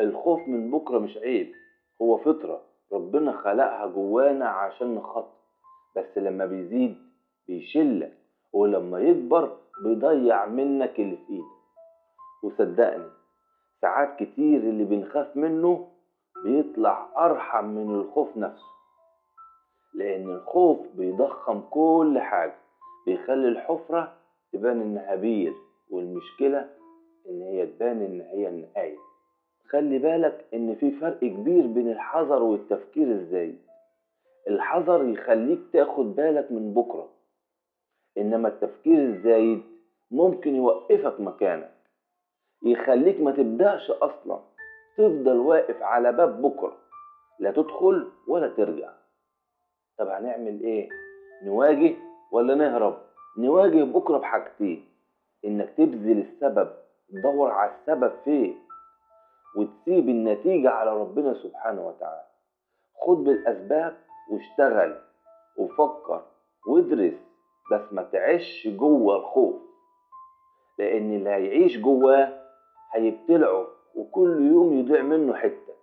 الخوف من بكرة مش عيب، هو فطرة ربنا خلقها جوانا عشان نخطط، بس لما بيزيد بيشلك، ولما يكبر بيضيع منك اللي في ايدك. وصدقني ساعات كتير اللي بنخاف منه بيطلع أرحم من الخوف نفسه، لأن الخوف بيضخم كل حاجة، بيخلي الحفرة تبان إنها بير، والمشكلة إن هي تبان إن هي النهاية. خلي بالك إن في فرق كبير بين الحذر والتفكير الزايد. الحذر يخليك تاخد بالك من بكرة، إنما التفكير الزايد ممكن يوقفك مكانك، يخليك ما تبدأش أصلا، تفضل واقف على باب بكرة، لا تدخل ولا ترجع. طب هنعمل إيه؟ نواجه ولا نهرب؟ نواجه بكرة بحاجتين: إنك تبذل السبب، تدور على السبب فين، وتسيب النتيجة على ربنا سبحانه وتعالى. خد بالأسباب واشتغل وفكر وادرس، بس ما تعيش جوه الخوف، لأن اللي هيعيش جواه هيبتلعه وكل يوم يضيع منه حتة.